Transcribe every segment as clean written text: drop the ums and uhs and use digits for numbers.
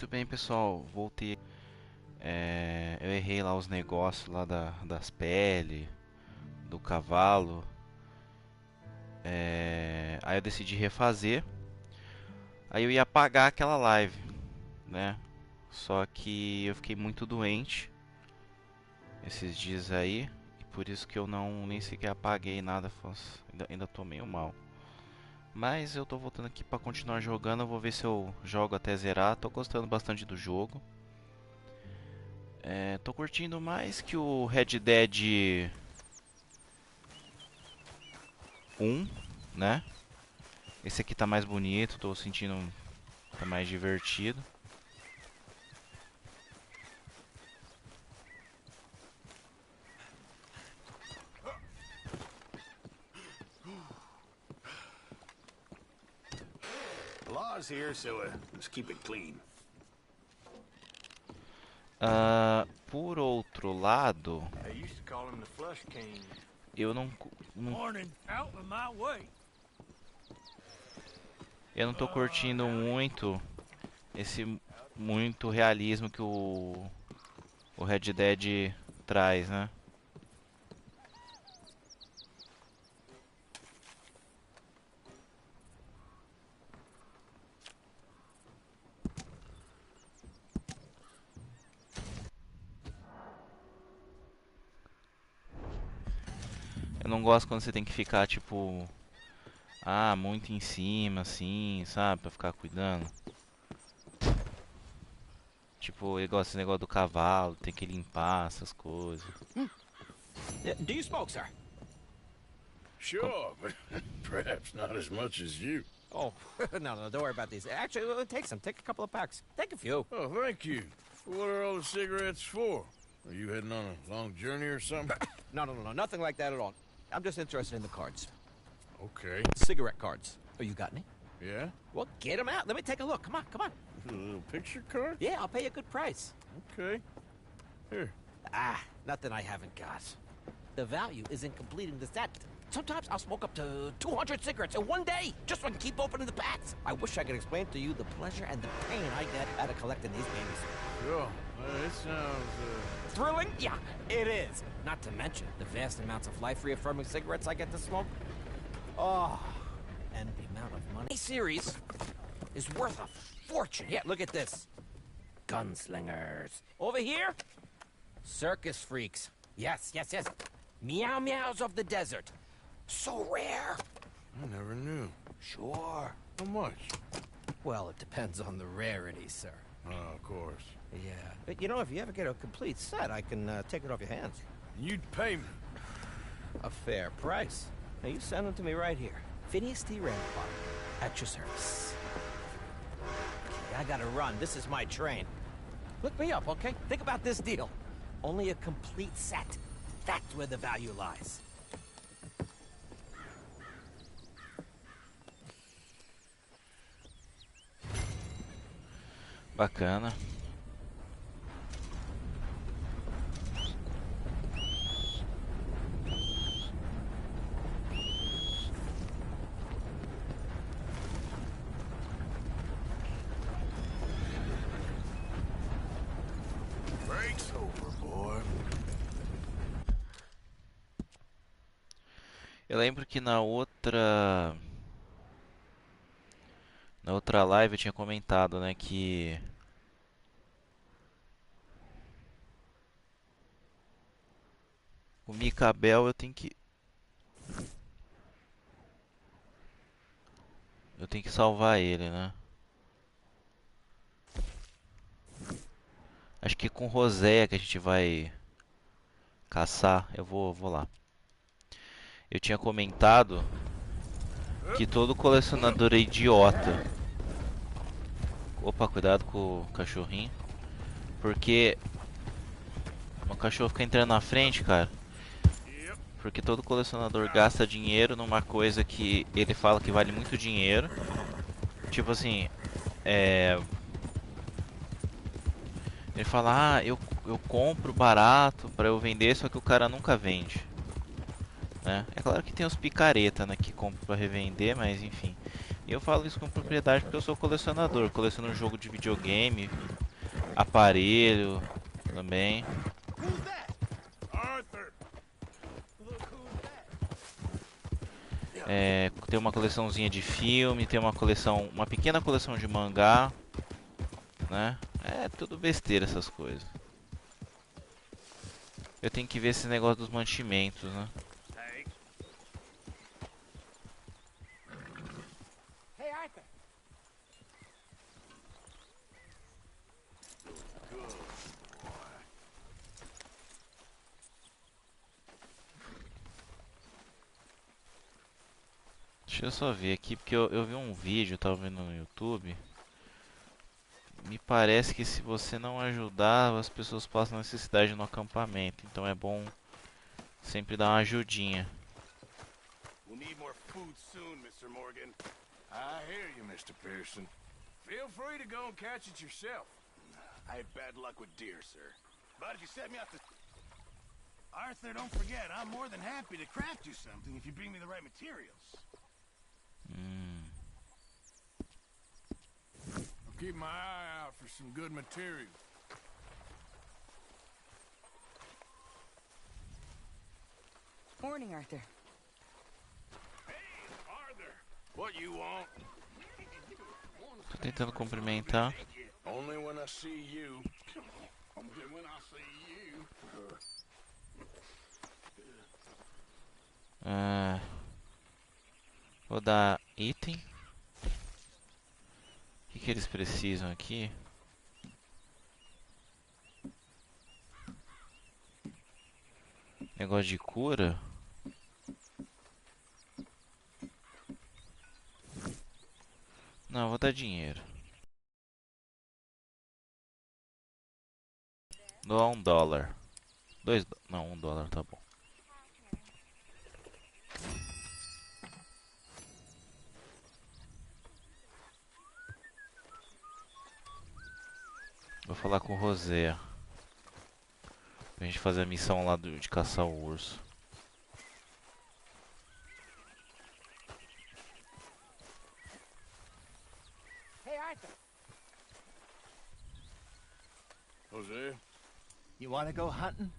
Muito bem, pessoal, voltei. Eu errei lá os negócios lá das peles, do cavalo. Aí eu decidi refazer. Aí eu ia apagar aquela live, né? Só que eu fiquei muito doente esses dias aí. E por isso que eu nem sequer apaguei nada. Ainda tô meio mal. Mas eu tô voltando aqui pra continuar jogando. Eu vou ver se eu jogo até zerar. Tô gostando bastante do jogo. Tô curtindo mais que o Red Dead 1, né? Esse aqui tá mais bonito, tô sentindo tá mais divertido. The law's here, so let's keep it clean. Por outro lado, They used to call him the Flush King. eu não, Morning, out of my way. eu não tô curtindo muito esse muito realismo que o Red Dead traz, né? Eu não gosto quando você tem que ficar tipo, muito em cima assim, sabe, pra ficar cuidando. Tipo, eu gosto desse negócio do cavalo, tem que limpar essas coisas. Do you smoke, sir? Sure, but perhaps not as much as you. Oh, no, don't worry about these. Actually, take some. Take a couple of packs. Take a few. Oh, thank you. What are all the cigarettes for? Are you heading on a long journey or something? No, nothing like that at all. I'm just interested in the cards. Okay. Cigarette cards. Oh, you got any? Yeah? Well, get them out. Let me take a look. Come on, come on. A little picture card? Yeah, I'll pay you a good price. Okay. Here. Nothing I haven't got. The value is in completing the set. Sometimes I'll smoke up to 200 cigarettes in one day, just so I can keep opening the packs. I wish I could explain to you the pleasure and the pain I get out of collecting these babies. Sure. It sounds, Thrilling? Yeah, it is. Not to mention the vast amounts of life-reaffirming cigarettes I get to smoke. Oh, and the amount of money. A series is worth a fortune. Yeah, look at this. Gunslingers. Over here, circus freaks. Yes. Meow meows of the desert. So rare. I never knew. Sure. How much? Well, it depends on the rarity, sir. Oh, of course. Yeah. But, you know, if you ever get a complete set, I can take it off your hands. You'd pay me. A fair price. Now, you send them to me right here. Phineas T. Rampart, at your service. Okay, I gotta run. This is my train. Look me up, okay? Think about this deal. Only a complete set. That's where the value lies. Bacana. Break's over, boy. Eu lembro que na outra live eu tinha comentado, né, que o Micabel eu tenho que salvar ele, né? Acho que com Roséia que a gente vai caçar, eu vou lá. Eu tinha comentado que todo colecionador é idiota. Opa, cuidado com o cachorrinho. Porque o cachorro fica entrando na frente, cara. Porque todo colecionador gasta dinheiro numa coisa que ele fala que vale muito dinheiro. Tipo assim, ele fala, eu compro barato pra eu vender, só que o cara nunca vende. Né? É claro que tem os picareta, né, que compram pra revender, mas enfim. E eu falo isso com propriedade porque eu sou colecionador. Coleciono jogo de videogame, aparelho também. Who's that? Arthur. Look who's that. É, tem uma coleçãozinha de filme, tem uma coleção, uma pequena coleção de mangá, né? É tudo besteira essas coisas. Eu tenho que ver esse negócio dos mantimentos, né? Hey. Hey, Arthur. Deixa eu só ver aqui, porque eu vi um vídeo, eu tava vendo no YouTube. Me parece que se você não ajudar, as pessoas passam necessidade no acampamento. Então é bom sempre dar uma ajudinha. We'll need more food soon, Mr. Morgan. I hear you, Mr. Pearson. Feel free to go and catch it yourself. I had bad luck with deer, sir. But if you set me up to... Arthur, don't forget, I'm more than happy to craft you something if you bring me the right materials. I'll keep my eye out for some good material. Morning, Arthur. Hey, Arthur. What you want? Tô tentando cumprimentar. Only when I see you. Only when I see you. Vou dar item. O que eles precisam aqui? Negócio de cura. Não, vou dar dinheiro. Dou $1. Não, $1 tá bom. Vou falar com o Rosé. Pra gente fazer a missão lá de caçar o urso. Hey, Arthur. Jose, You want to go hunting?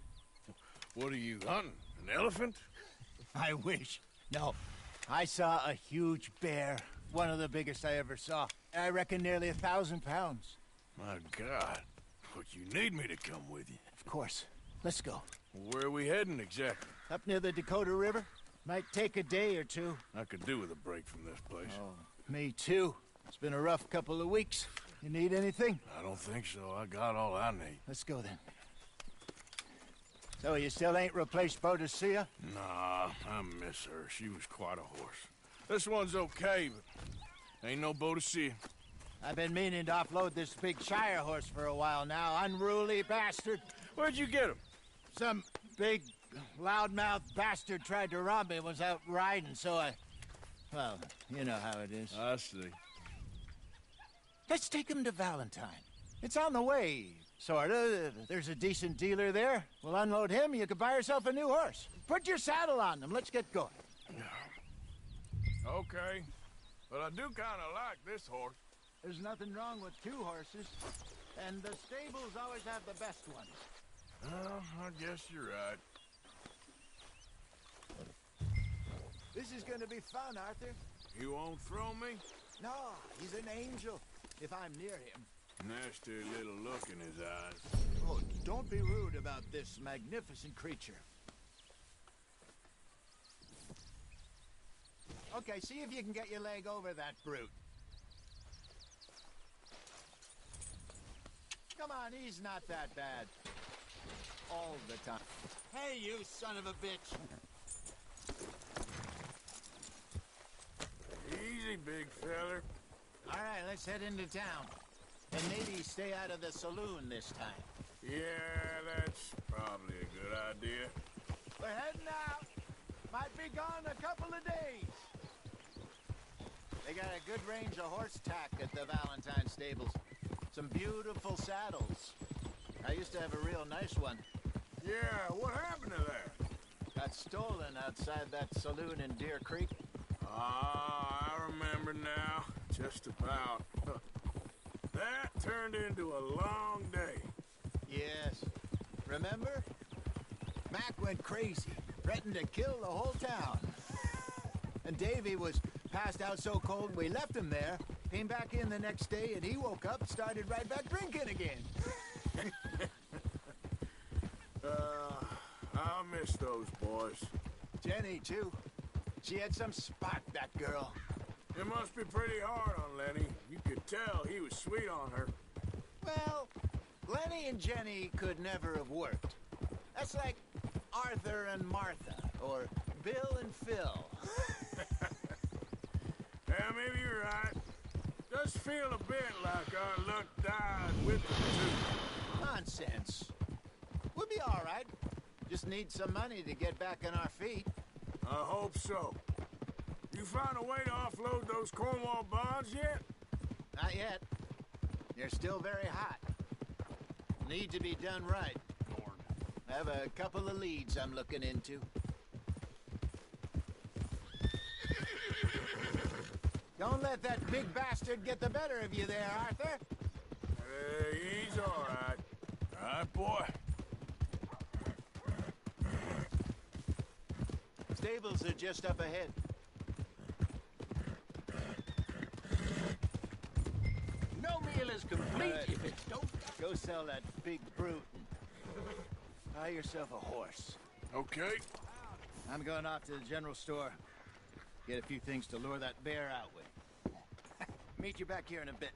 what are you hunting? An elephant? I wish. No. I saw a huge bear. One of the biggest I ever saw. I reckon nearly 1,000 pounds. My God. But you need me to come with you. Of course. Let's go. Where are we heading exactly? Up near the Dakota River. Might take a day or two. I could do with a break from this place. Oh, me too. It's been a rough couple of weeks. You need anything? I don't think so. I got all I need. Let's go then. So you still ain't replaced Boadicea? Nah, I miss her. She was quite a horse. This one's okay, but ain't no Boadicea. I've been meaning to offload this big Shire horse for a while now. Unruly bastard. Where'd you get him? Some big, loudmouth bastard tried to rob me when I was out riding, so I... Well, you know how it is. I see. Let's take him to Valentine. It's on the way, sorta. There's a decent dealer there. We'll unload him, you can buy yourself a new horse. Put your saddle on them, let's get going. Okay. But I do kind of like this horse. There's nothing wrong with two horses, and the stables always have the best ones. Well, I guess you're right. This is gonna be fun, Arthur. You won't throw me? No, he's an angel, if I'm near him. Nasty little look in his eyes. Oh, don't be rude about this magnificent creature. Okay, see if you can get your leg over that brute. Come on, he's not that bad. All the time. Hey, you son of a bitch! Easy, big feller. All right, let's head into town. And maybe stay out of the saloon this time. Yeah, that's probably a good idea. We're heading out. Might be gone a couple of days. They got a good range of horse tack at the Valentine stables. Some beautiful saddles. I used to have a real nice one. Yeah, what happened to that? Got stolen outside that saloon in Deer Creek. Ah, I remember now. just about. That turned into a long day. Yes. Remember? Mac went crazy, threatened to kill the whole town. And Davy was passed out so cold we left him there, came back in the next day, and he woke up, started right back drinking again. I'll miss those boys. Jenny, too. She had some spark, that girl. It must be pretty hard on Lenny. You could tell he was sweet on her. Well, Lenny and Jenny could never have worked. That's like Arthur and Martha, or Bill and Phil. Yeah, maybe you're right. Does feel a bit like our luck died with them, too. Nonsense. We'll be all right. Just need some money to get back on our feet. I hope so. You found a way to offload those Cornwall bonds yet? Not yet. They're still very hot. Need to be done right. I have a couple of leads I'm looking into. Don't let that big bastard get the better of you there, Arthur. He's all right. All right, boy. Stables are just up ahead. No meal is complete if it's don't. Go sell that big brute and buy yourself a horse. Okay. I'm going off to the general store. Get a few things to lure that bear out with. Meet you back here in a bit.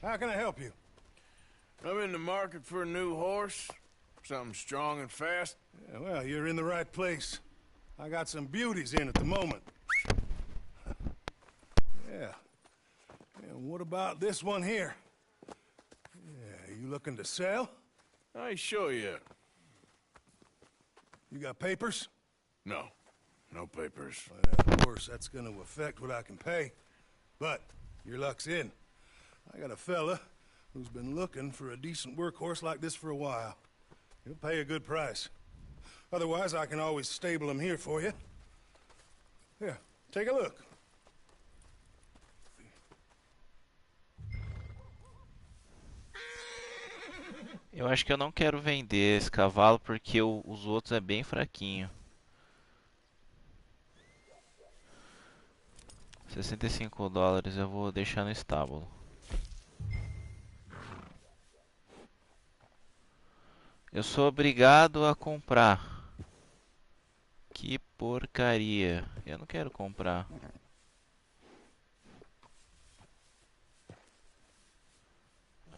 How can I help you? I'm in the market for a new horse. Something strong and fast. Yeah, well, you're in the right place. I got some beauties in at the moment. Yeah. And what about this one here? Yeah, you looking to sell? I ain't sure yet. You got papers? No. No papers. Well, of course, that's going to affect what I can pay. But your luck's in. I got a fella who's been looking for a decent workhorse like this for a while. He'll pay a good price. Otherwise, I can always stable him here for you. Here, take a look. Eu acho que eu não quero vender esse cavalo porque os outros é bem fraquinho. 65 dólares eu vou deixar no estábulo. Eu sou obrigado a comprar. Que porcaria. Eu não quero comprar.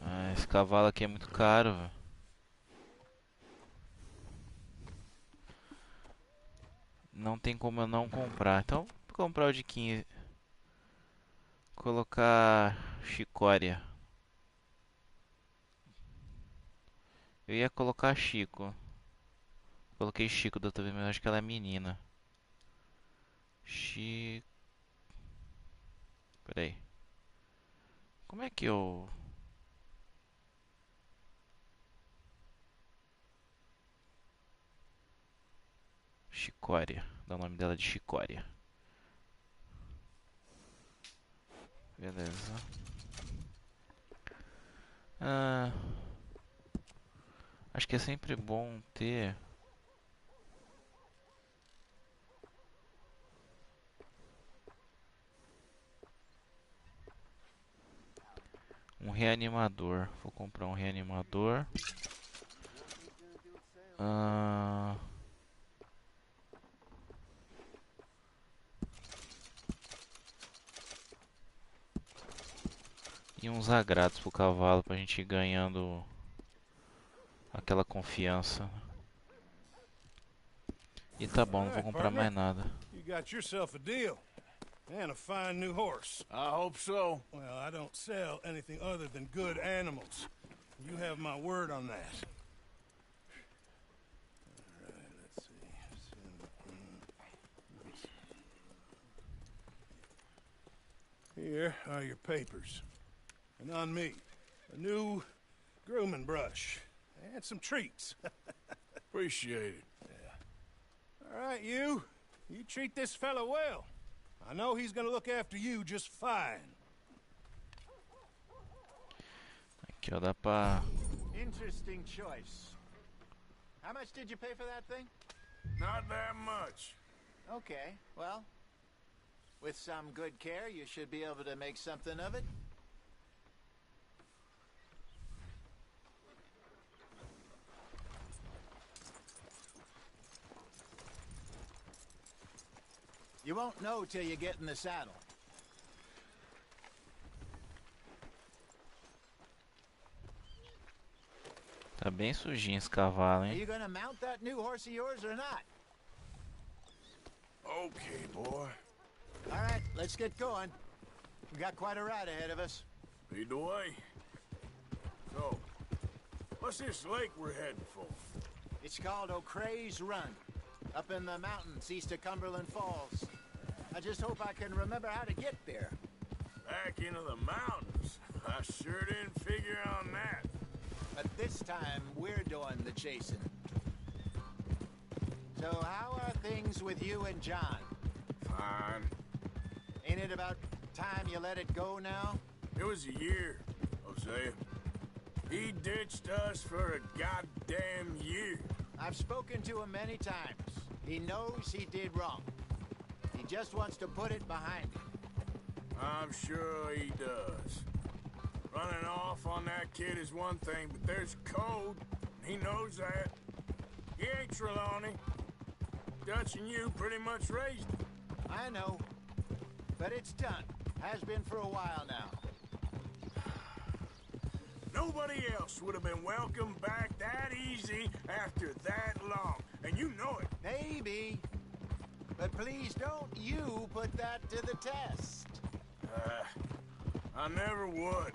Ah, esse cavalo aqui é muito caro, velho. Não tem como eu não comprar. Então, vou comprar o de 15. Colocar Chicória. Eu ia colocar Chico. Coloquei Chico da outra vez, mas acho que ela é menina. Chico. Pera aí. Como é que eu... Chicória. Dá o nome dela de Chicória. Beleza. Acho que é sempre bom ter um reanimador. Vou comprar um reanimador. E uns agrados pro cavalo pra gente ir ganhando aquela confiança. E tá bom, não vou comprar mais nada. You got yourself a deal. And a fine new horse. I hope so. Well, I don't sell anything other than good animals. You have my word on that. All right, let's see. Here are your papers. And on me, a new grooming brush. And some treats. Appreciate it. All right, you. You treat this fella well. I know he's gonna look after you just fine. Aqui, ó, dá pra... Interesting choice. How much did you pay for that thing? Not that much. Okay, well, with some good care, you should be able to make something of it. You won't know till you get in the saddle. Tá bem sujinho esse cavalo, Are hein? you gonna mount that new horse of yours or not? Okay, boy. All right, let's get going. We got quite a ride ahead of us. Lead the way. So, what's this lake we're heading for? It's called O'Creagh's Run, up in the mountains east of Cumberland Falls. I just hope I can remember how to get there. Back into the mountains? I sure didn't figure on that. But this time, we're doing the chasing. So how are things with you and John? Fine. Ain't it about time you let it go now? It was a year, Hosea. He ditched us for a goddamn year. I've spoken to him many times. He knows he did wrong. He just wants to put it behind him. I'm sure he does. Running off on that kid is one thing, but there's code. He knows that. He ain't Trelawney. Dutch and you pretty much raised him. I know. But it's done. Has been for a while now. Nobody else would have been welcomed back that easy after that long. And you know it. Maybe. But please don't you put that to the test. I never would.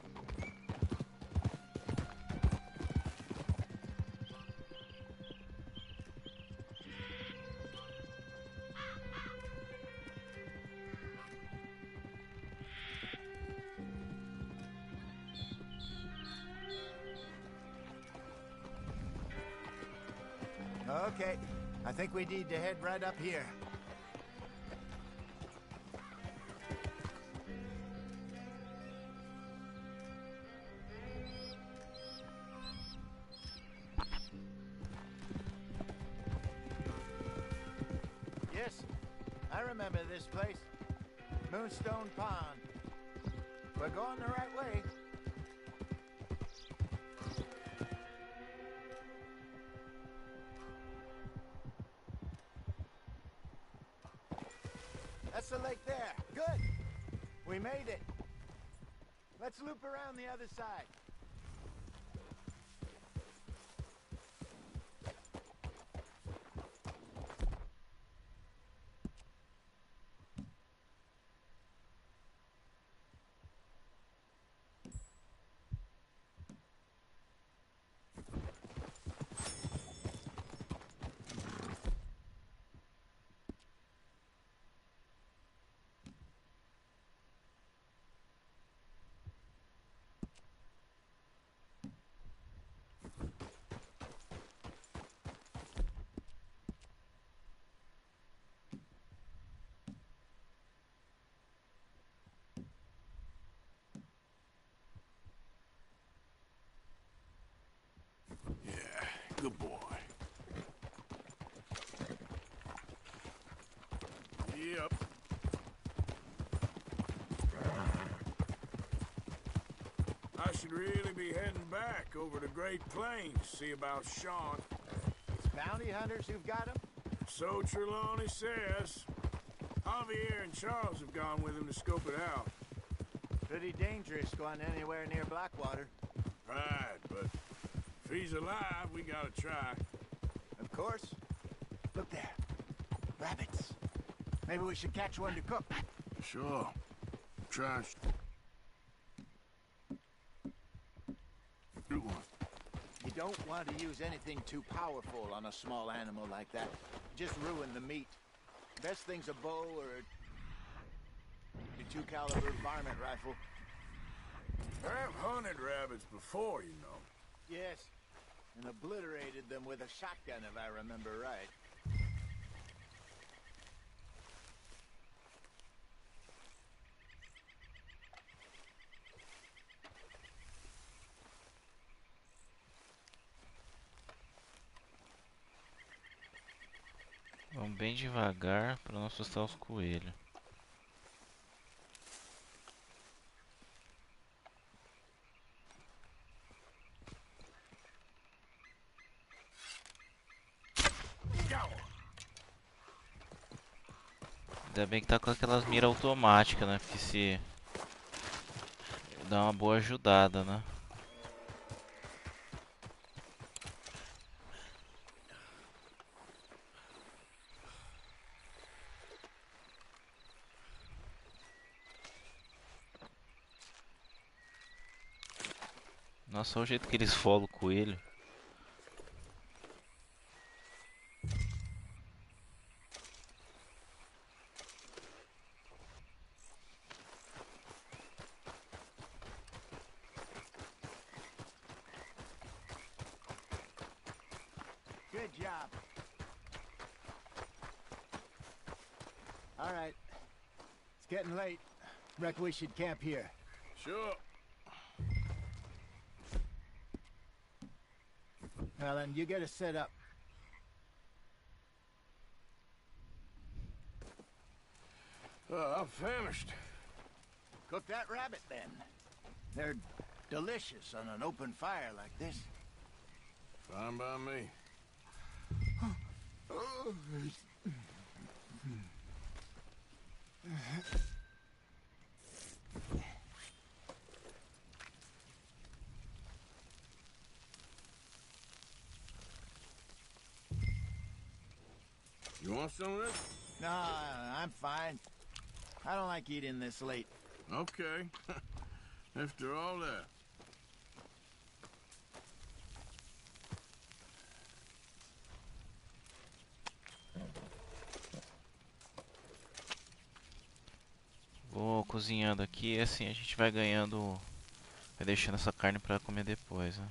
Okay. I think we need to head right up here. Yes, I remember this place. Moonstone Pond. We're going the right way. That's the lake there. Good. We made it. Let's loop around the other side. Yeah, good boy. Yep. I should really be heading back over the Great Plains, see about Sean. It's bounty hunters who've got him? So Trelawney says. Javier and Charles have gone with him to scope it out. Pretty dangerous going anywhere near Blackwater. Right, but if he's alive, we gotta try. Of course. Look there. Rabbits. Maybe we should catch one to cook. Sure. Try. Shoot one. You don't want to use anything too powerful on a small animal like that. Just ruin the meat. Best thing's a bow or a .22 caliber varmint rifle. I've hunted rabbits before, you know. Yes. And obliterated them with a shotgun, if I remember right. Vamos bem devagar para não assustar os coelhos. Ainda bem que tá com aquelas miras automáticas, né? Porque se dá uma boa ajudada, né? Nossa, olha o jeito que eles esfolam o coelho. Good job. All right. It's getting late. Reckon we should camp here. Sure. Well, then you get us set up. I'm famished. Cook that rabbit, then. They're delicious on an open fire like this. Fine by me. You want some of this? No, I'm fine. I don't like eating this late. Okay. After all that. Vou cozinhando aqui e assim a gente vai ganhando. Vai deixando essa carne pra comer depois, né?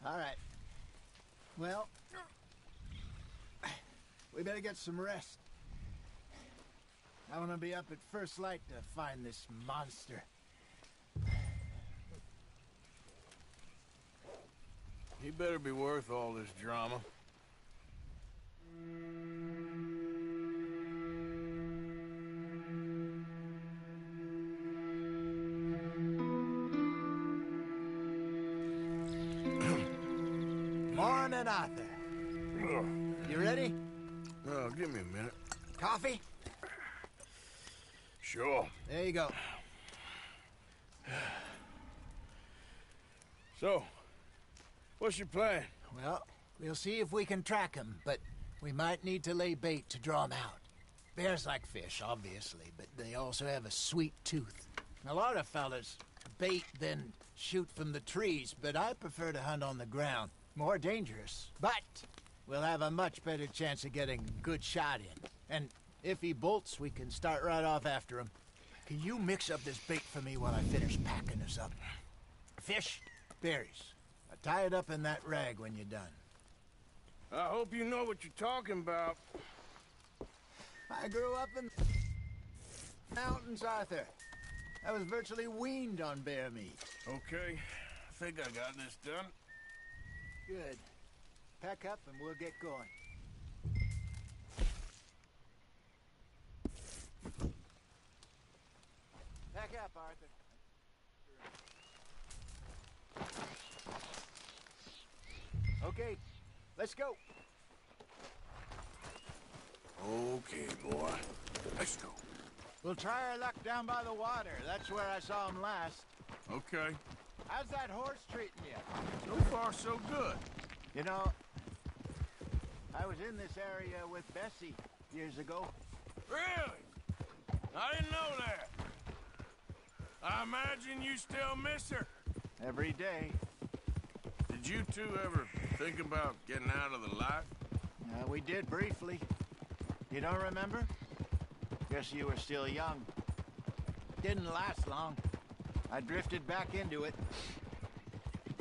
All right. Well, we better get some rest. I want to be up at first light to find this monster. He better be worth all this drama. Morning, Arthur. You ready? Oh, give me a minute. Coffee? Sure. There you go. So, what's your plan? Well, we'll see if we can track him, but we might need to lay bait to draw him out. Bears like fish, obviously, but they also have a sweet tooth. A lot of fellas bait then shoot from the trees, but I prefer to hunt on the ground. More dangerous, but we'll have a much better chance of getting a good shot in. And if he bolts, we can start right off after him. Can you mix up this bait for me while I finish packing us up? Fish, berries. Tie it up in that rag when you're done. I hope you know what you're talking about. I grew up in the mountains, Arthur. I was virtually weaned on bear meat. Okay, I think I got this done. Good. Pack up and we'll get going. Pack up, Arthur. Okay, let's go. Okay, boy. Let's go. We'll try our luck down by the water. That's where I saw him last. Okay. How's that horse treating you? So far, so good. You know, I was in this area with Bessie years ago. Really? I didn't know that. I imagine you still miss her. every day. Did you two ever think about getting out of the life? We did briefly. You don't remember? Guess you were still young. Didn't last long. I drifted back into it.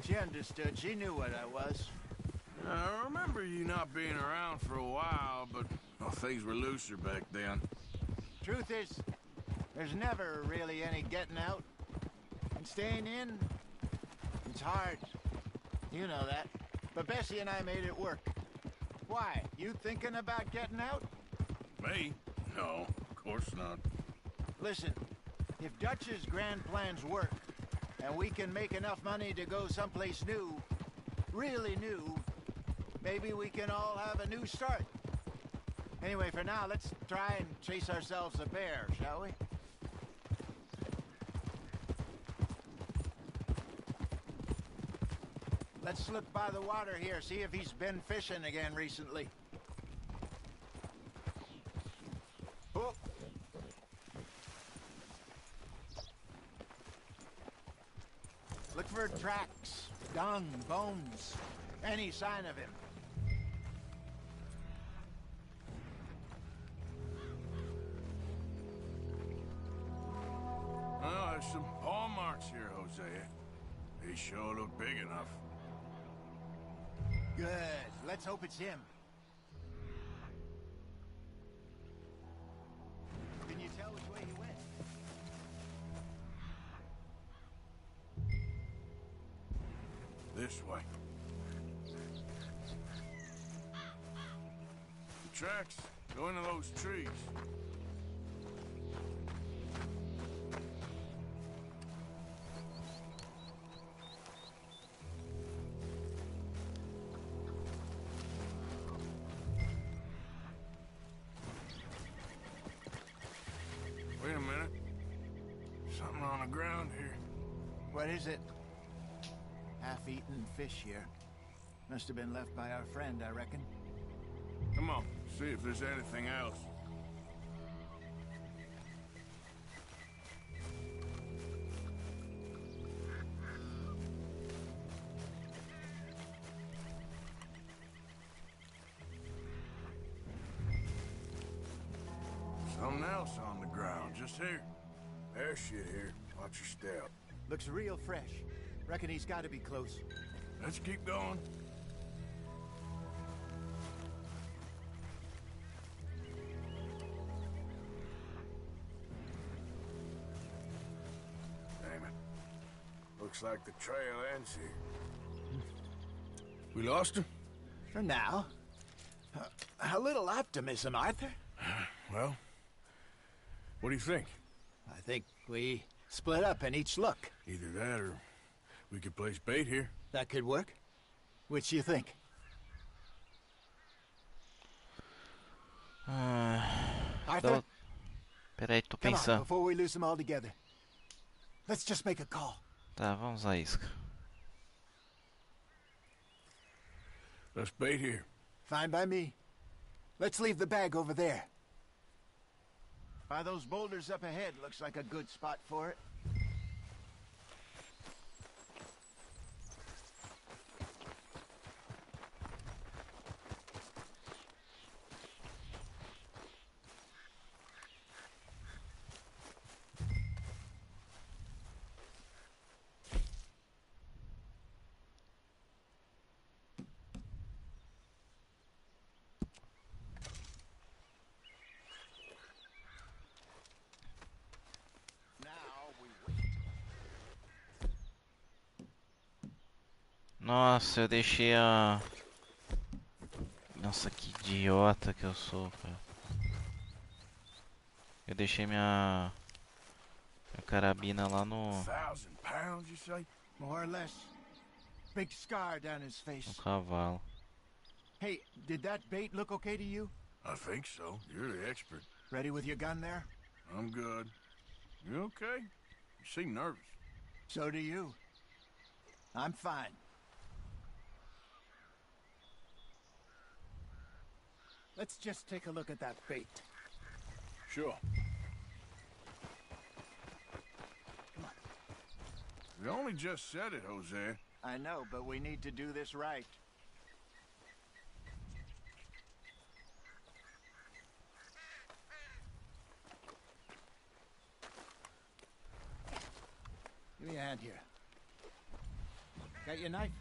She understood. She knew what I was. I remember you not being around for a while, but well, things were looser back then. Truth is, there's never really any getting out. And staying in, it's hard. You know that. But Bessie and I made it work. Why? You thinking about getting out? Me? No, of course not. Listen, if Dutch's grand plans work, and we can make enough money to go someplace new, really new, maybe we can all have a new start. Anyway, for now, let's try and chase ourselves a bear, shall we? Let's slip by the water here, see if he's been fishing again recently. Oh. Look for tracks, dung, bones, any sign of him. Well, there's some paw marks here, Hosea. They sure look big enough. Good. Let's hope it's him. Can you tell which way he went? This way. The tracks go into those trees. Wait a minute. Something on the ground here. What is it? Half-eaten fish here. Must have been left by our friend, I reckon. Come on, see if there's anything else. Something else on the ground, just here. There's shit here. Watch your step. Looks real fresh. Reckon he's got to be close. Let's keep going. Damn it. Looks like the trail ends here. We lost him? For now. A little optimism, Arthur. Well, what do you think? I think we split up and each look. Either that or we could place bait here. That could work. Which you think? Arthur? Peraí, tô Come on, pensando. before we lose them all together. Let's just make a call. Tá, vamos à isca. Let's bait here. Fine by me. Let's leave the bag over there. By those boulders up ahead, looks like a good spot for it. Nossa, eu deixei a... Nossa, que idiota que eu sou, cara. Eu deixei minha carabina lá no... 1,000 pounds, you say? More or less. Big scar down his face. no cavalo. Hey, did that bait look okay to you? I think so. You're the expert. Ready with your gun there? I'm good. You okay? You seem nervous. So do you. I'm fine. Let's just take a look at that bait. Sure. Come on. You only just said it, Jose. I know, but we need to do this right. Give me a hand here. Got your knife?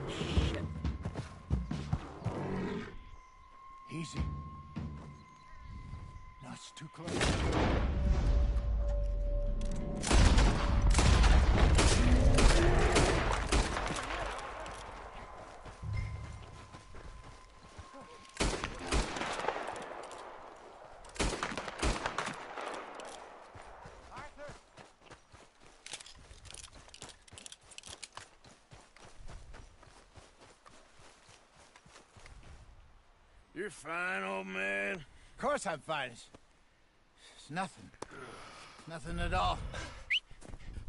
Shit. Easy. No, it's too close. You're fine, old man. Of course I'm fine. It's nothing. Nothing at all.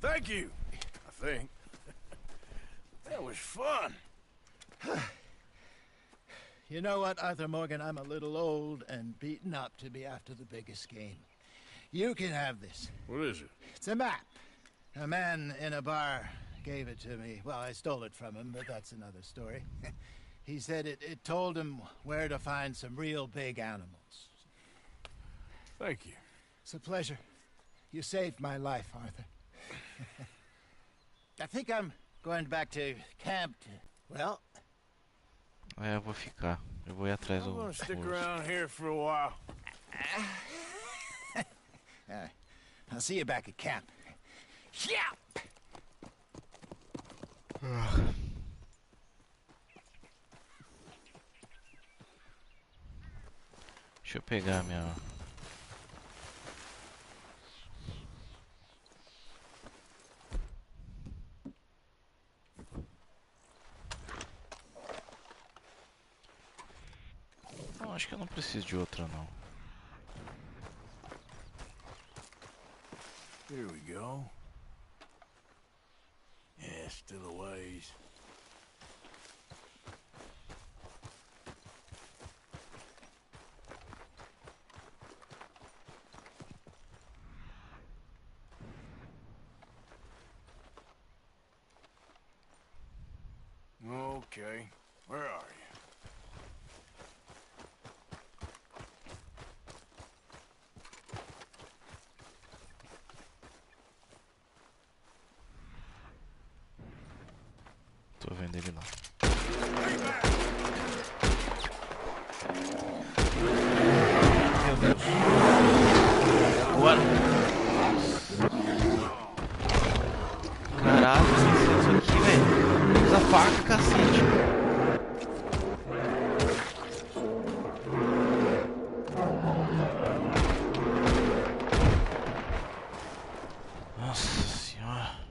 Thank you, I think. That was fun. You know what, Arthur Morgan? I'm a little old and beaten up to be after the biggest game. You can have this. What is it? It's a map. A man in a bar gave it to me. Well, I stole it from him, but that's another story. He said it told him where to find some real big animals. Thank you. It's a pleasure. You saved my life, Arthur. I think I'm going back to camp to... Well... É, eu vou ficar. Eu vou ir atrás I'm do gonna stick urso. around here for a while. All right. I'll see you back at camp. Yeah! Deixa eu pegar minha... Não, acho que eu não preciso de outra, não. Here we go. Yeah, still a ways. Okay, where are you? Tô vendo ele lá. Meu Deus. Agora. Caralho, isso aqui, velho. Usa faca, cacete. Nossa senhora.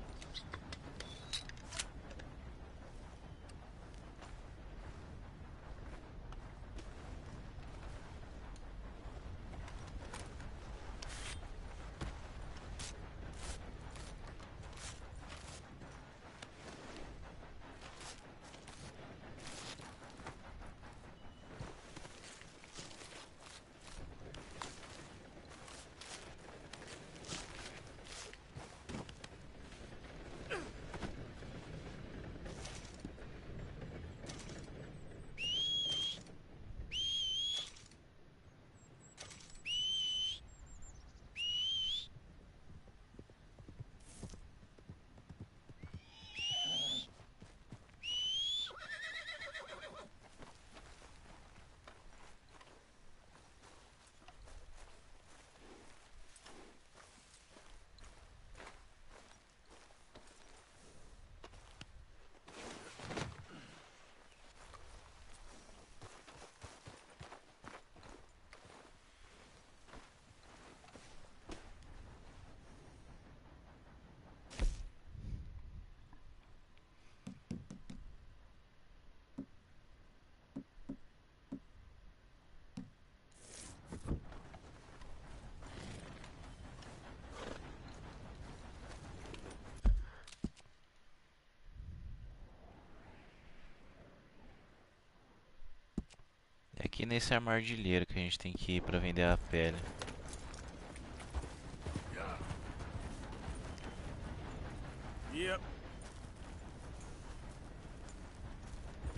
É aqui nesse armadilheiro que a gente tem que ir pra vender a pele.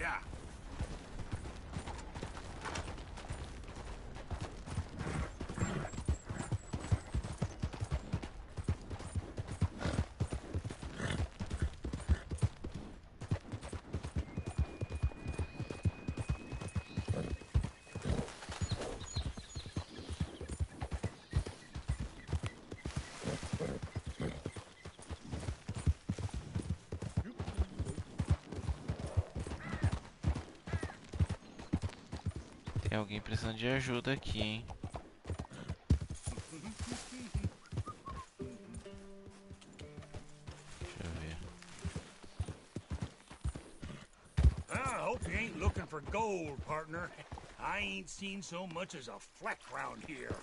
Yeah. Tem alguém precisando de ajuda aqui, hein? Deixa eu ver. I hope you ain't looking for gold, partner. I ain't seen so much as a fleck round here.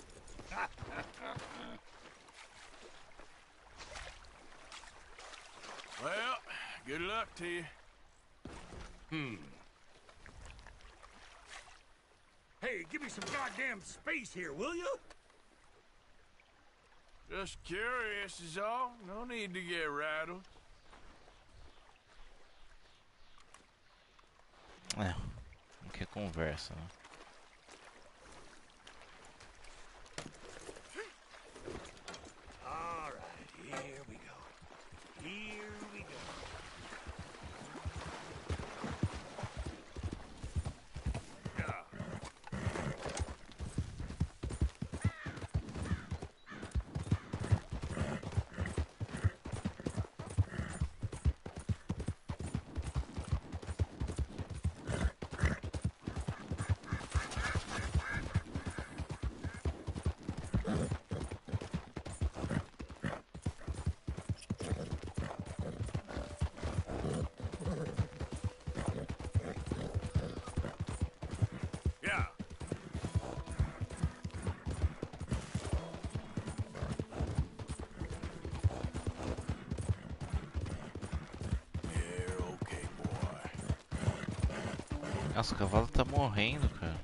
Well, good luck to you. Hey, give me some goddamn space here, will you? Just curious is all. No need to get rattled. É, não quer conversa, né? All right, here we go. Here we go. Yeah. You're okay, boy. Nossa, o cavalo tá morrendo, cara.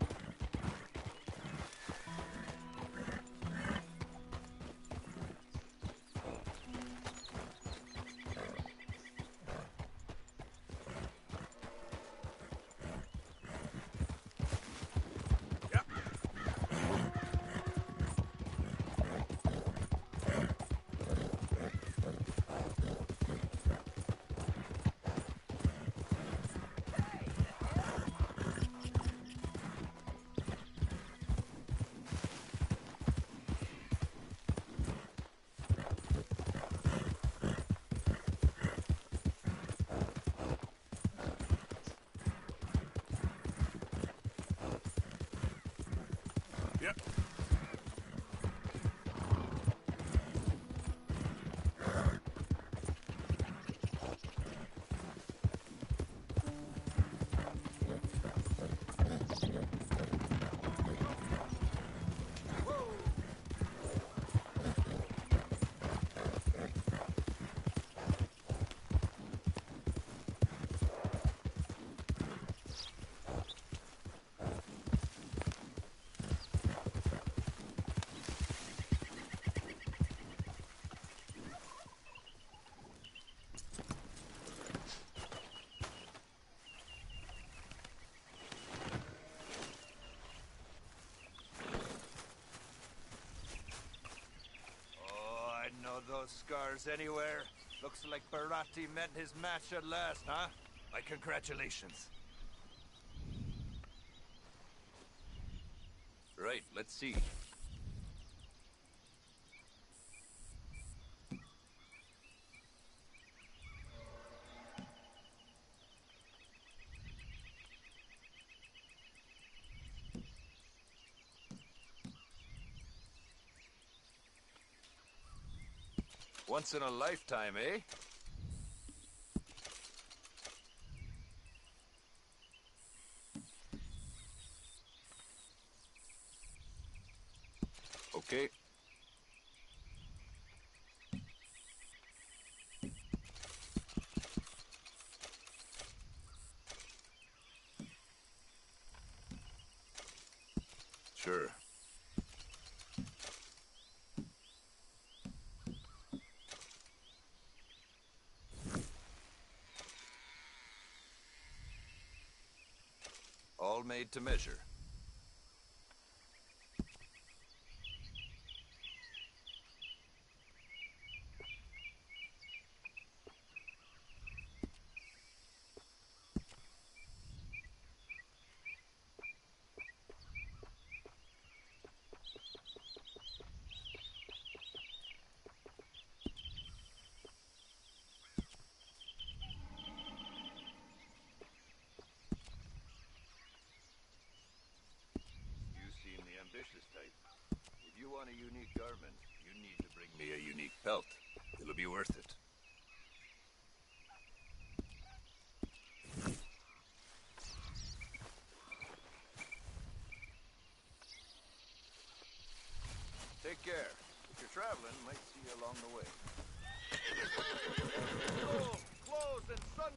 Yep. Oh, I know those scars anywhere. Looks like Barati met his match at last, huh? My congratulations. Right, let's see. Once in a lifetime, eh? Okay. Sure. all made to measure. You seem the ambitious type. If you want a unique garment, you need to bring me a unique pelt. It'll be worth it. Take care. If you're traveling, might see you along the way. Clothes and sun.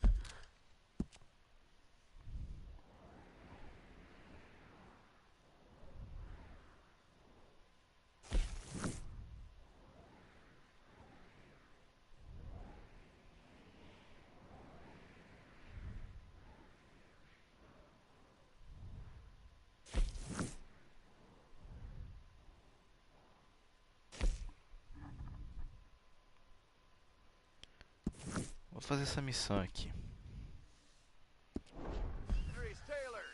Vou fazer essa missão aqui. Taylor.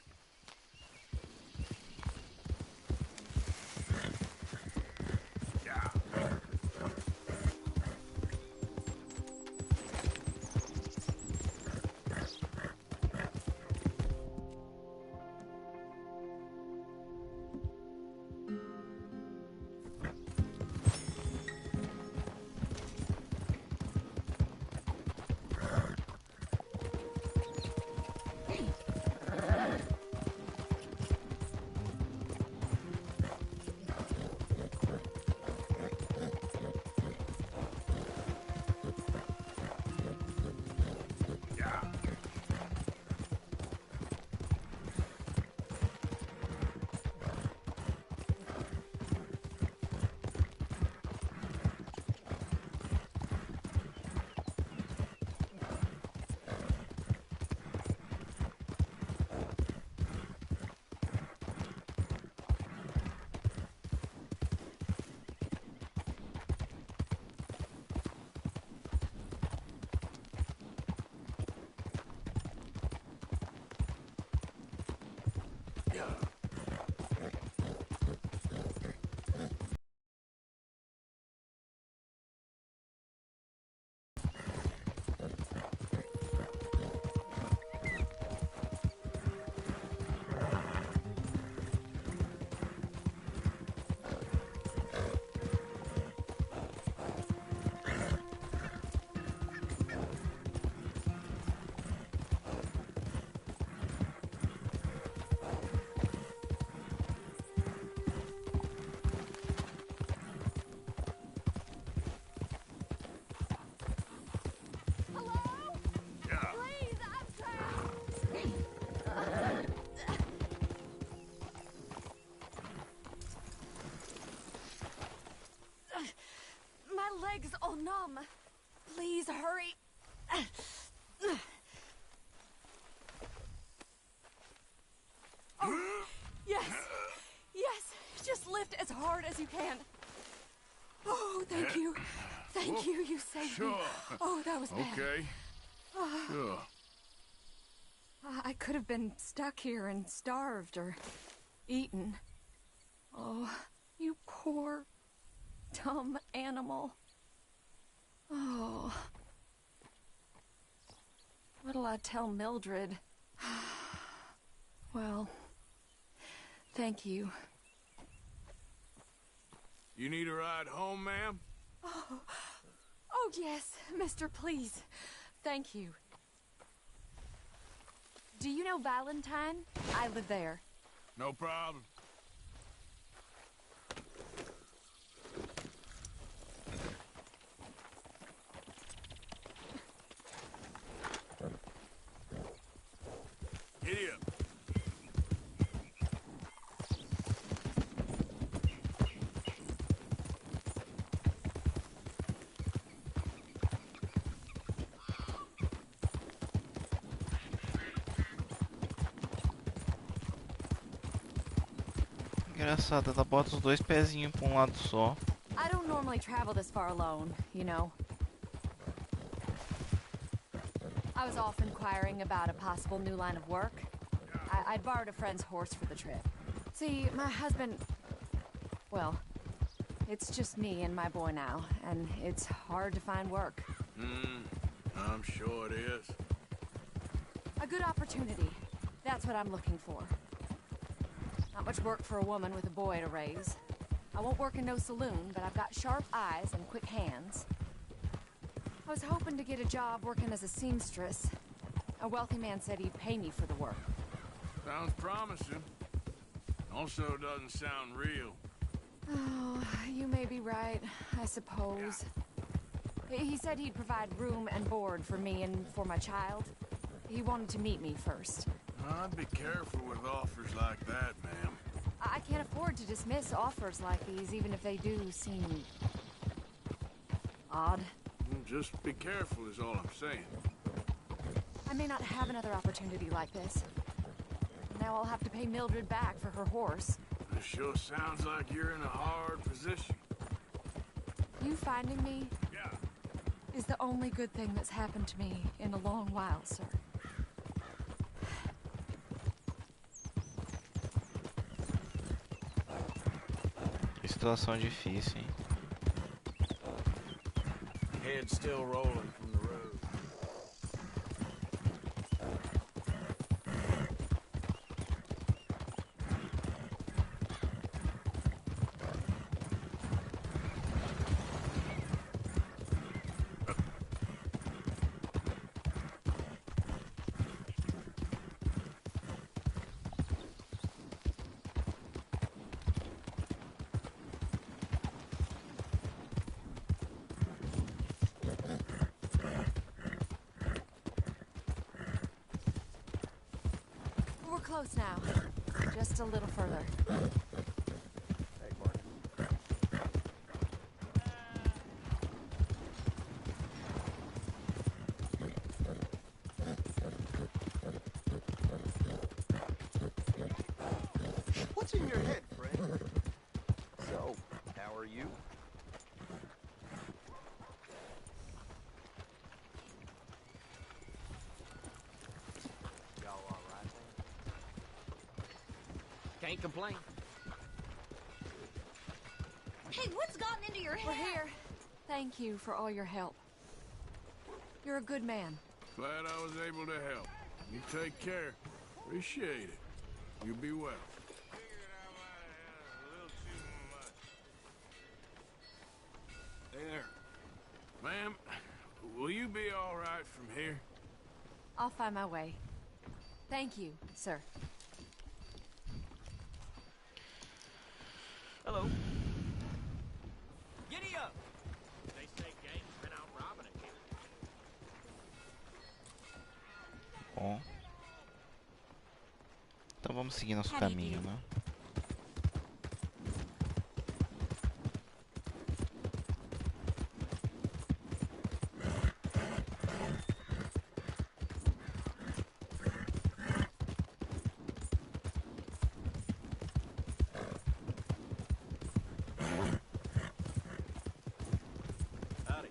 Legs all numb. Please hurry. Oh, yes. Yes. Just lift as hard as you can. Oh, thank you. Thank you. You saved me. Oh, that was bad. Okay. Sure. I could have been stuck here and starved or eaten. Oh, you poor, dumb animal. Oh. What'll I tell Mildred? Well, thank you. You need a ride home, ma'am? Oh, yes, mister, please. Thank you. Do you know Valentine? I live there. No problem. Giddy up. engraçado, ela bota os dois pezinhos pra um lado só. I don't normally travel this far alone, you know. I was off inquiring about a possible new line of work. I'd borrowed a friend's horse for the trip. See, my husband... Well, it's just me and my boy now, and it's hard to find work. I'm sure it is. A good opportunity. That's what I'm looking for. Not much work for a woman with a boy to raise. I won't work in no saloon, but I've got sharp eyes and quick hands. I was hoping to get a job working as a seamstress. A wealthy man said he'd pay me for the work. Sounds promising. Also doesn't sound real. Oh, you may be right, I suppose. He said he'd provide room and board for me and for my child. He wanted to meet me first. I'd be careful with offers like that, ma'am. I can't afford to dismiss offers like these, even if they do seem... odd. Just be careful is all I'm saying. I may not have another opportunity like this. Now I'll have to pay Mildred back for her horse. It sure sounds like you're in a hard position. You finding me Yeah. is the only good thing that's happened to me in a long while, sir. Que situação difícil, hein? Head still rolling from the road. We're close now. Just a little further. What's in your head, friend? So, how are you? Y'all all right, man? Can't complain. Hey, what's gotten into your head? We're here. Thank you for all your help. You're a good man. Glad I was able to help. You take care. Appreciate it. You be well. There. Ma'am, will you be all right from here? I'll find my way. Thank you, sir. Hello. Giddy up! They say game's been out robbing again. Bom. Então vamos seguir nosso How do you caminho, do? né? Howdy.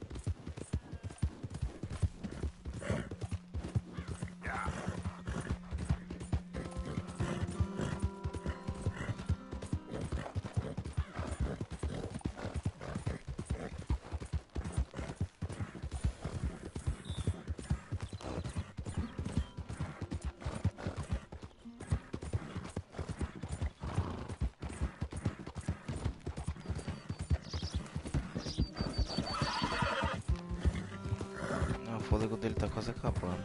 Não, o fôlego dele tá quase acabando.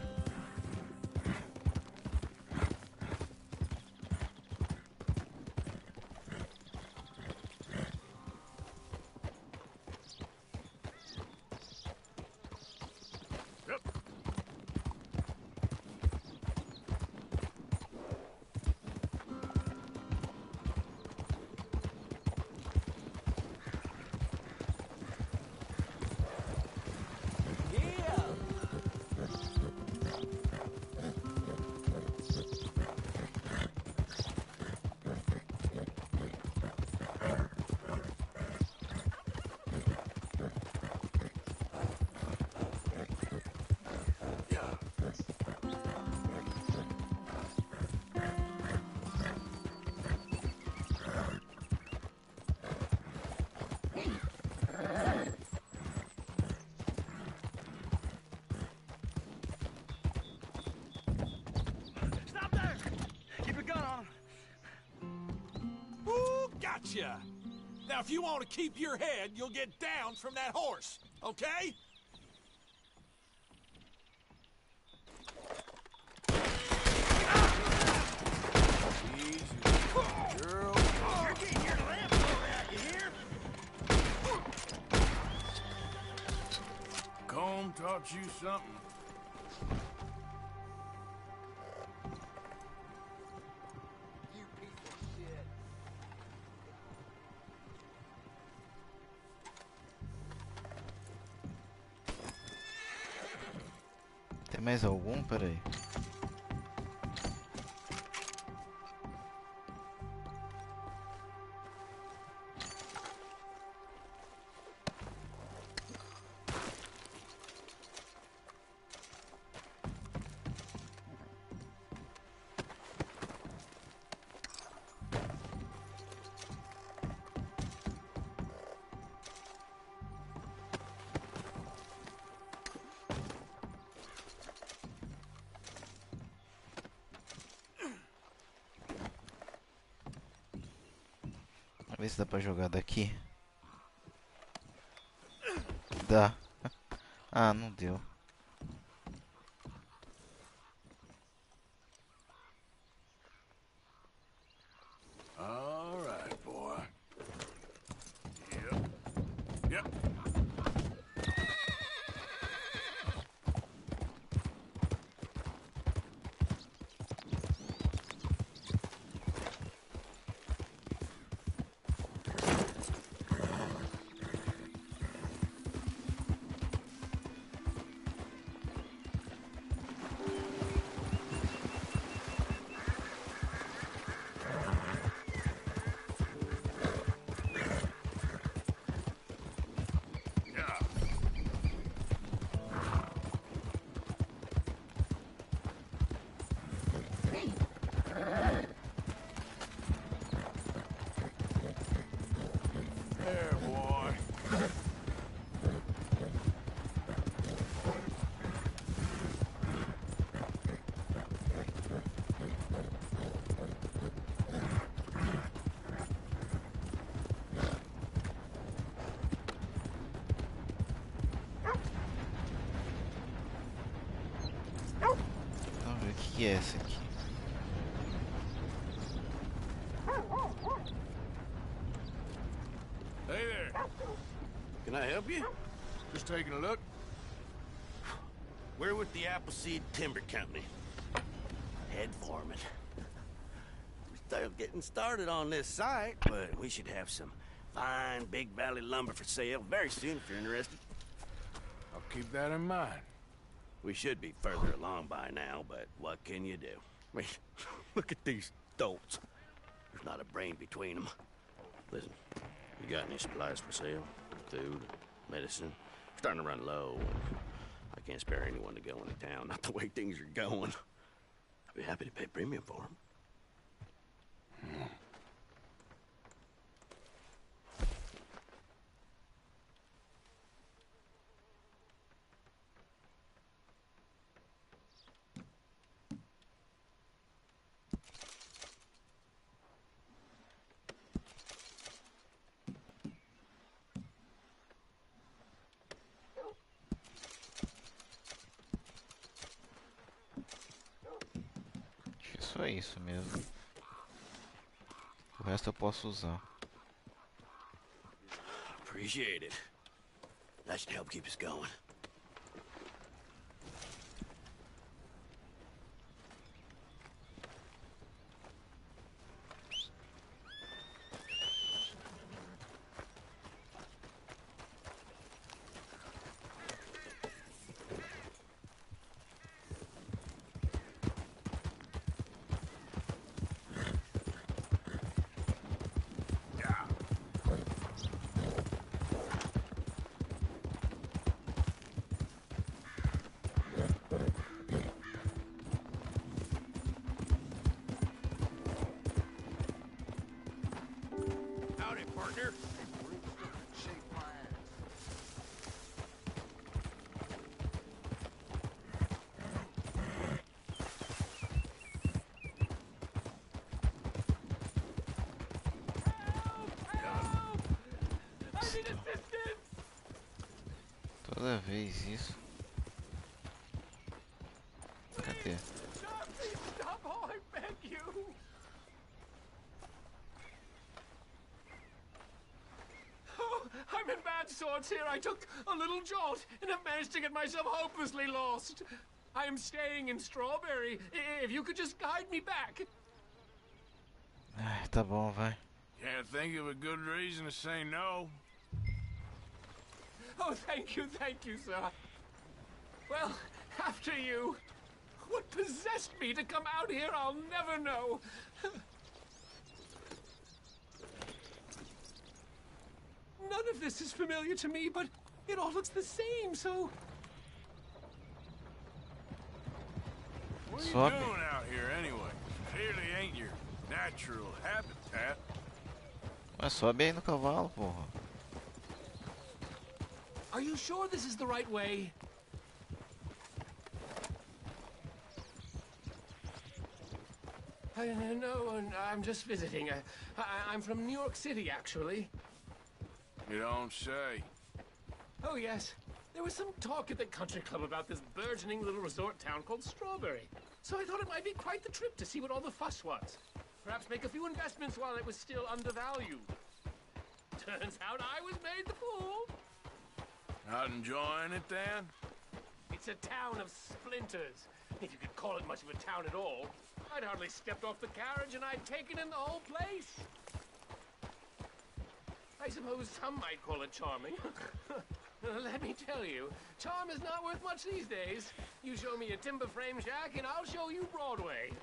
Gotcha. Now, if you want to keep your head, you'll get down from that horse, okay? Easy, girl. You're getting your lamp blown out, you hear? Comb taught you something. You piece of shit. Tem mais algum? Peraí. Vê se dá pra jogar daqui. Dá. Ah, não deu. All right, boy. Yep. Yep. There, boy. Vamos ver o que é esse aqui. Hey there. Can I help you? Just taking a look. We're with the Appleseed Timber Company. Head foreman. We're still getting started on this site, but we should have some fine Big Valley lumber for sale very soon if you're interested. I'll keep that in mind. We should be further along by now, but what can you do? I mean, look at these dolts. There's not a brain between them. Listen, you got any supplies for sale? Food, medicine? Starting to run low. I can't spare anyone to go into town, not the way things are going. I'd be happy to pay premium for them. Acho que só isso mesmo. O resto eu posso usar. Appreciate it. That should help keep us going. Howdy, partner. Shake my ass. bosta. Toda vez isso. Cadê? Stop! Oh, I beg you! Oh, I'm in bad sorts here. I took a little jolt and have managed to get myself hopelessly lost. I am staying in Strawberry. If you could just guide me back. Ai, tá bom, vai. Can't think of a good reason to say no. Oh, thank you, sir. Well, after you. What possessed me to come out here, I'll never know. None of this is familiar to me, but it all looks the same, so... What are you Sobe. doing out here anyway? Clearly ain't your natural habitat. Mas sobe aí no cavalo, porra. Are you sure this is the right way? No, I'm just visiting. I'm from New York City, actually. You don't say. Oh, yes. There was some talk at the country club about this burgeoning little resort town called Strawberry. So I thought it might be quite the trip to see what all the fuss was. Perhaps make a few investments while it was still undervalued. Turns out I was made the fool. Not enjoying it, then? It's a town of splinters, if you could call it much of a town at all. I'd hardly stepped off the carriage and I'd taken in the whole place. I suppose some might call it charming. Let me tell you, charm is not worth much these days. You show me a timber frame shack and I'll show you Broadway.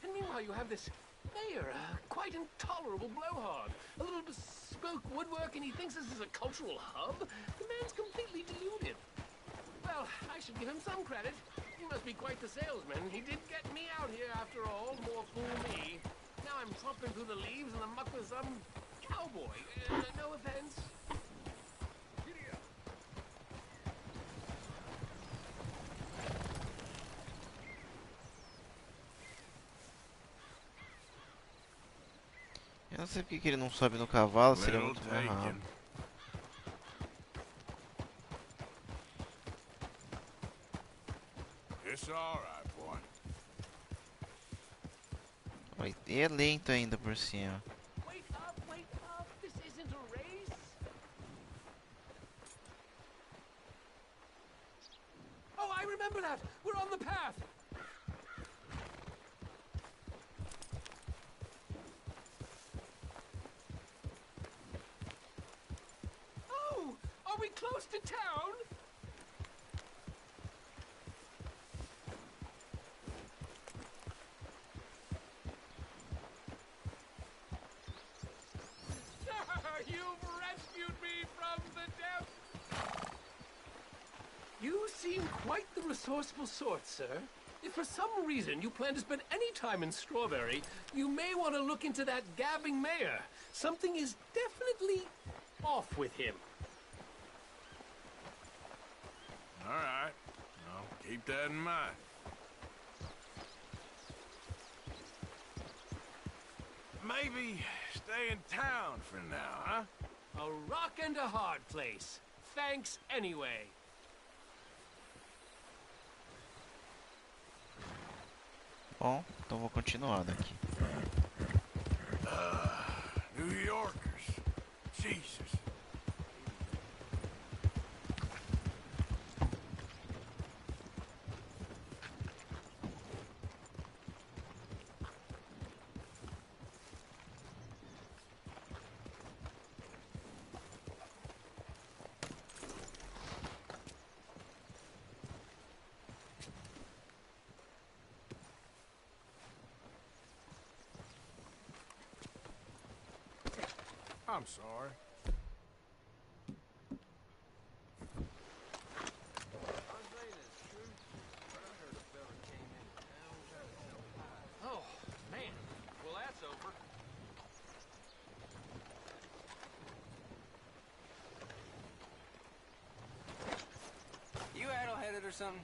And meanwhile you have this mayor, a quite intolerable blowhard. A little bespoke woodwork and he thinks this is a cultural hub? The man's completely deluded. Well, I should give him some credit. He must be quite the salesman. He did get me out here after all. More fool me. Now I'm tromping through the leaves in the muck with some cowboy. No offense. Eu não sei porque que ele não sobe no cavalo, seria muito mais rápido. It's all right, boy. Oi, e é lento ainda por cima. Wait up, wait up. This isn't a race. Oh, I remember that. We're on the path. Oh, are we close to town? You've rescued me from the depths! You seem quite the resourceful sort, sir. If for some reason you plan to spend any time in Strawberry, you may want to look into that gabbing mayor. Something is definitely off with him. All right. I'll keep that in mind. Maybe stay in town for now, huh? A rock and a hard place. Thanks anyway. Bom, então vou continuar daqui. New Yorkers. Jesus. I'm sorry. Oh, man. Well, that's over. You addle-headed or something?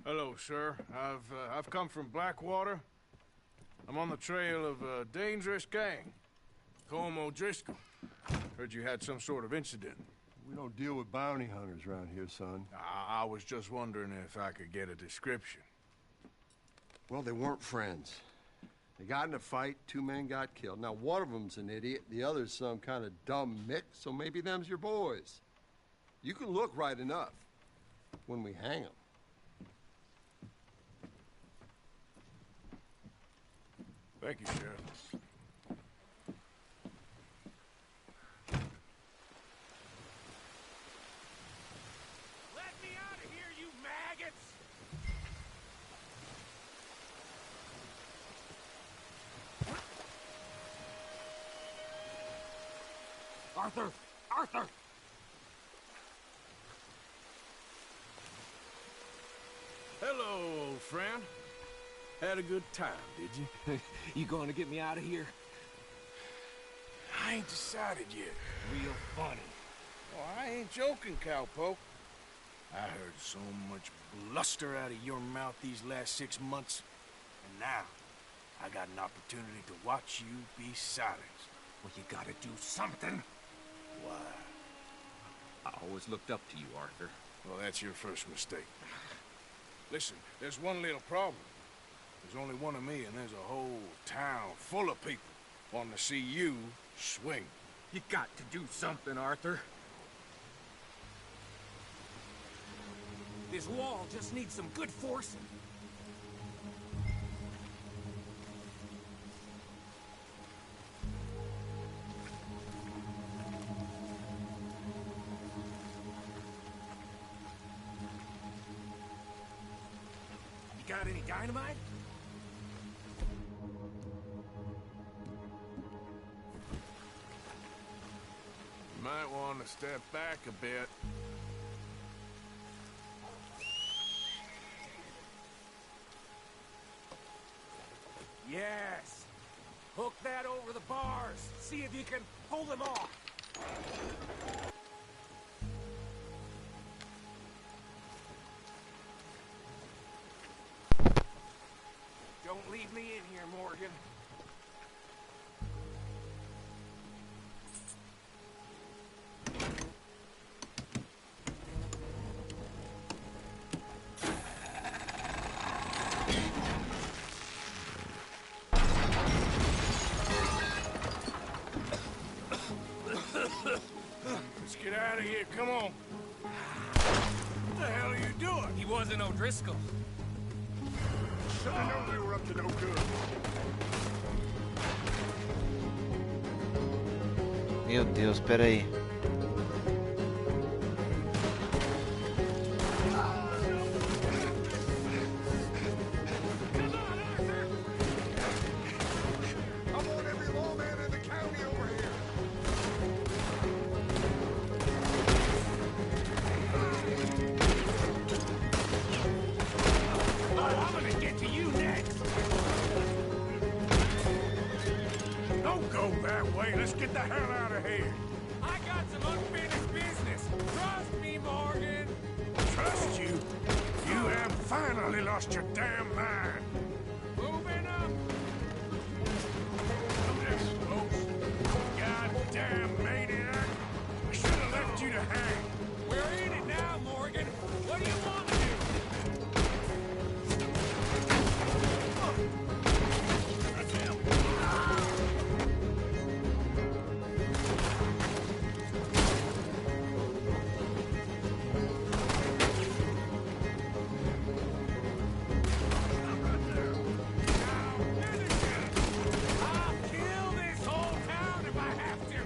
Hello, sir. I've come from Blackwater. I'm on the trail of a dangerous gang. Colm O'Driscoll. Heard you had some sort of incident. We don't deal with bounty hunters around here, son. I was just wondering if I could get a description. Well, they weren't friends. They got in a fight, 2 men got killed. Now, one of them's an idiot, the other's some kind of dumb mick, so maybe them's your boys. You can look right enough when we hang them. Thank you, Sheriff. Let me out of here, you maggots! Arthur! Arthur! Hello, old friend. Had a good time, did you? You going to get me out of here? I ain't decided yet. Real funny. Oh, I ain't joking, cowpoke. I heard so much bluster out of your mouth these last 6 months. And now, I got an opportunity to watch you be silenced. Well, you gotta do something. Why? I always looked up to you, Arthur. Well, that's your first mistake. Listen, there's one little problem. There's only one of me, and there's a whole town full of people wanting to see you swing. You got to do something, Arthur. This wall just needs some good forcing. You got any dynamite? You might want to step back a bit. Yes. Hook that over the bars. See if you can pull them off. Don't leave me in here, Morgan. Let's get out of here, come on. What the hell are you doing? He wasn't O'Driscoll. Should've known we were up to no good. Meu Deus, pera aí. I want every lawman in the county over here. I'm gonna get to you next! Don't go that way. Let's get the hell out of here. I got some unfinished business! Trust me, Morgan! Trust you? You have finally lost your damn mind. Moving up! Come this close. Goddamn maniac. I should have left you to hang. We're in it now, Morgan! What do you want to do? I'll kill this whole town if I have to!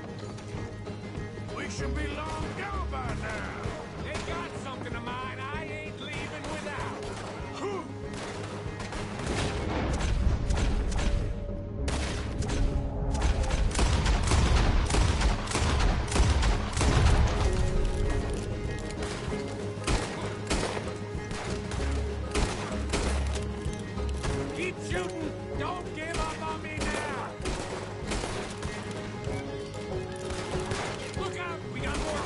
We should be long gone by now. They got something of mine I ain't leaving without! Whew. Keep shooting! Don't give up on me now! Look out! We got more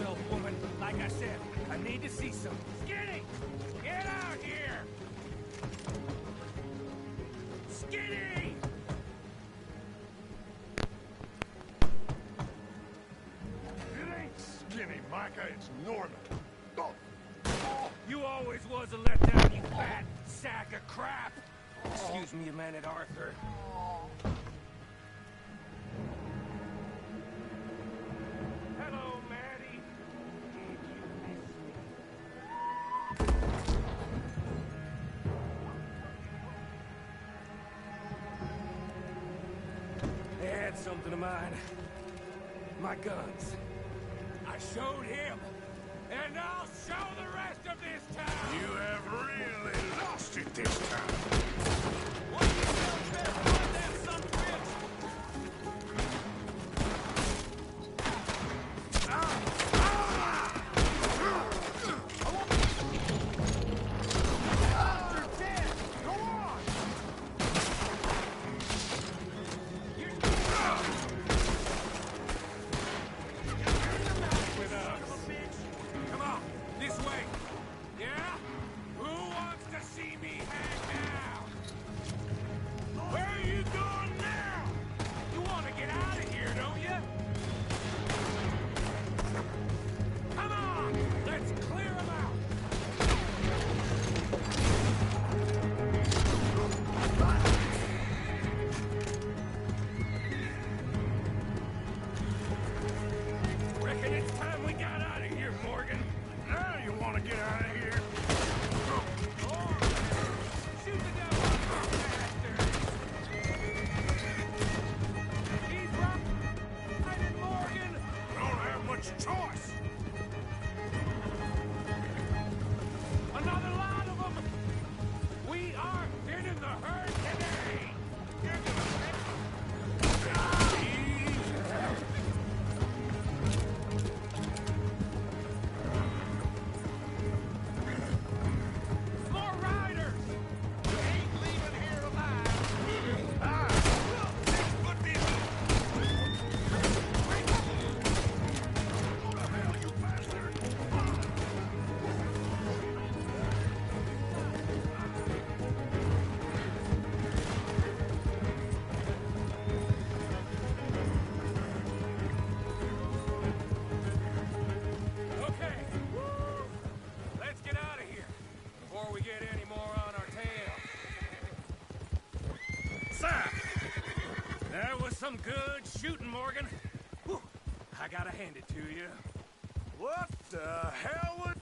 yourself, woman. Like I said, I need to see some. Skinny! Get out here! Skinny! It ain't Skinny, Micah. It's Norman. Oh. You always was a letdown, you fat sack of crap! Excuse me a minute, Arthur. Hello, Maddie. Did you miss me? They had something of mine. My guns. I showed him, and I'll show the rest of this town! You have really lost it this time. What you tell Bear about that son of a bitch? You're dead! Go on! You're with us. Come on, this way. Yeah? Who wants to see me hang now? Where are you going now? You want to get out of here, don't you? Come on, let's clear them out. Reckon it's time we got out of here, Morgan. Now you want to get out of here? Shoot the devil, bastard! He's right, Morgan! We don't have much choice. Another lot of them! We are hitting the herd today! More riders! We ain't leaving here alive! Okay. Let's get out of here before we get any more on our tail. Sir! That was some good shooting, Morgan. Whew. I gotta hand it to you. What the hell was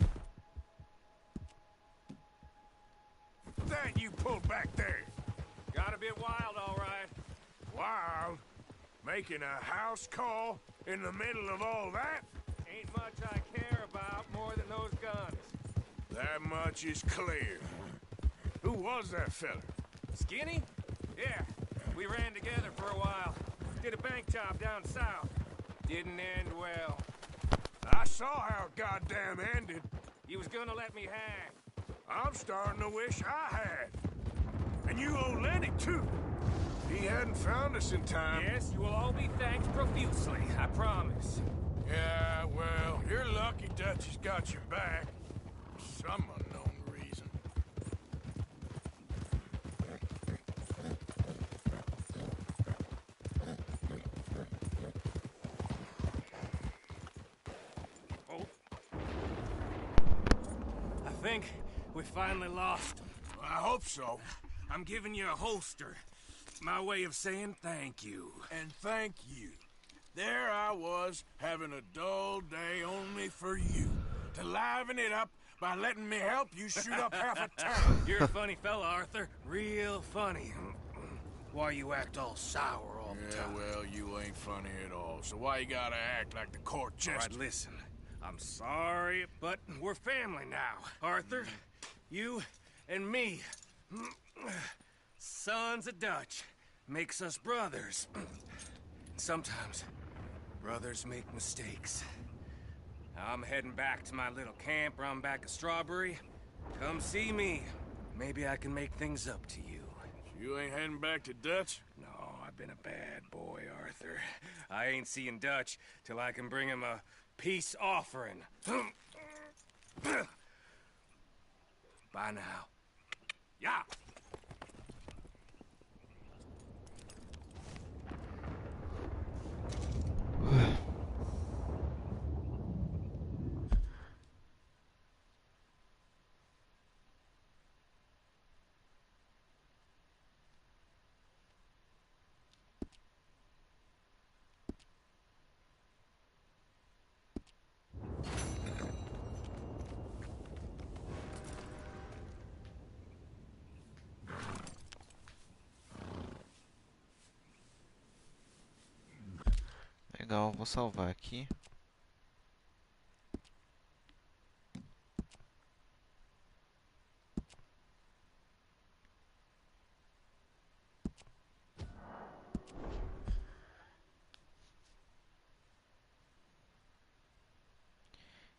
that you pulled back there? Got a bit wild, all right. Wild? Making a house call in the middle of all that? Ain't much I care about more than those guns. That much is clear. Who was that fella? Skinny? Yeah, we ran together for a while. Did a bank job down south. Didn't end well. I saw how it goddamn ended. He was gonna let me hang. I'm starting to wish I had. And you owe Lenny, too. He hadn't found us in time. Yes, you will all be thanked profusely, I promise. Yeah, well, you're lucky Dutch has got your back. For some unknown reason. I think we finally lost him. I hope so. I'm giving you a holster. My way of saying thank you. And thank you. There I was, having a dull day only for you. To liven it up by letting me help you shoot up half a town. You're a funny fella, Arthur. Real funny. Why you act all sour all the time? Well, you ain't funny at all. So why you gotta act like the court All jester? right, listen. I'm sorry, but we're family now. Arthur, you and me. Sons of Dutch. Makes us brothers. Sometimes, brothers make mistakes. I'm heading back to my little camp around back of Strawberry. Come see me. Maybe I can make things up to you. You ain't heading back to Dutch? No, I've been a bad boy, Arthur. I ain't seeing Dutch till I can bring him a peace offering. Bye now. Yeah. Legal, vou salvar aqui.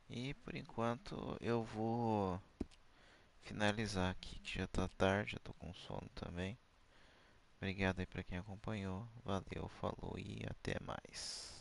E por enquanto eu vou finalizar aqui, que já tá tarde, eu tô com sono também. Obrigado aí pra quem acompanhou. Valeu, falou e até mais.